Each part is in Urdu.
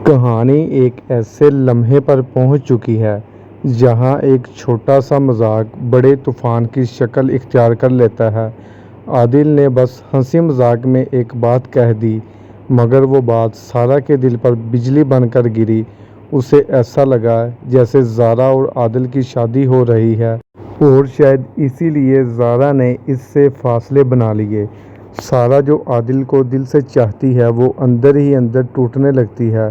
کہانی ایک ایسے لمحے پر پہنچ چکی ہے جہاں ایک چھوٹا سا مذاق بڑے طوفان کی شکل اختیار کر لیتا ہے۔ عادل نے بس ہنسی مذاق میں ایک بات کہہ دی، مگر وہ بات سارا کے دل پر بجلی بن کر گری۔ اسے ایسا لگا جیسے زارا اور عادل کی شادی ہو رہی ہے، اور شاید اسی لیے زارا نے اس سے فاصلے بنا لیے۔ سارا جو عادل کو دل سے چاہتی ہے وہ اندر ہی اندر ٹوٹنے لگتی ہے۔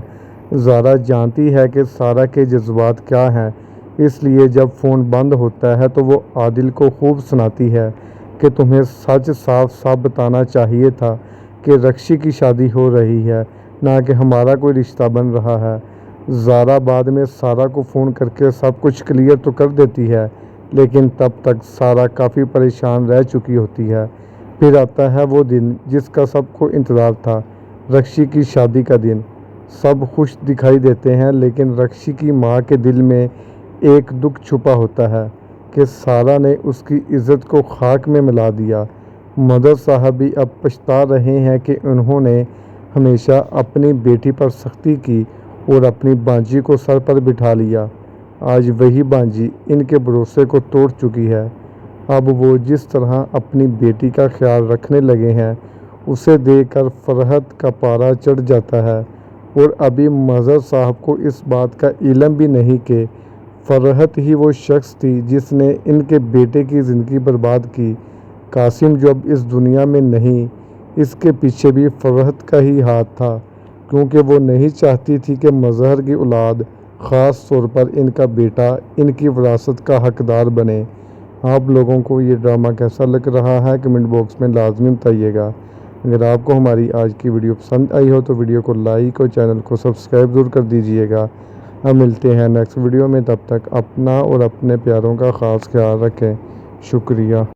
زارا جانتی ہے کہ سارا کے جذبات کیا ہیں، اس لیے جب فون بند ہوتا ہے تو وہ عادل کو خوب سناتی ہے کہ تمہیں سچ صاف صاف بتانا چاہیے تھا کہ رکشی کی شادی ہو رہی ہے، نہ کہ ہمارا کوئی رشتہ بن رہا ہے۔ زارا بعد میں سارا کو فون کر کے سب کچھ کلیئر تو کر دیتی ہے، لیکن تب تک سارا کافی پریشان رہ چکی ہوتی ہے۔ پھر آتا ہے وہ دن جس کا سب کو انتظار تھا، رکشی کی شادی کا دن۔ سب خوش دکھائی دیتے ہیں، لیکن رکشی کی ماں کے دل میں ایک دکھ چھپا ہوتا ہے کہ سارا نے اس کی عزت کو خاک میں ملا دیا۔ مدر صاحب بھی اب پچھتا رہے ہیں کہ انہوں نے ہمیشہ اپنی بیٹی پر سختی کی اور اپنی بانجی کو سر پر بٹھا لیا۔ آج وہی بانجی ان کے بھروسے کو توڑ چکی ہے۔ اب وہ جس طرح اپنی بیٹی کا خیال رکھنے لگے ہیں، اسے دیکھ کر فرحت کا پارا چڑھ جاتا ہے، اور ابھی مظہر صاحب کو اس بات کا علم بھی نہیں کہ فرحت ہی وہ شخص تھی جس نے ان کے بیٹے کی زندگی برباد کی۔ قاسم جو اب اس دنیا میں نہیں، اس کے پیچھے بھی فرحت کا ہی ہاتھ تھا، کیونکہ وہ نہیں چاہتی تھی کہ مظہر کی اولاد، خاص طور پر ان کا بیٹا، ان کی وراثت کا حقدار بنے۔ آپ لوگوں کو یہ ڈرامہ کیسا لگ رہا ہے کمنٹ باکس میں لازمی بتائیے گا۔ اگر آپ کو ہماری آج کی ویڈیو پسند آئی ہو تو ویڈیو کو لائک اور چینل کو سبسکرائب ضرور کر دیجیے گا۔ ہم ملتے ہیں نیکسٹ ویڈیو میں، تب تک اپنا اور اپنے پیاروں کا خاص خیال رکھیں۔ شکریہ۔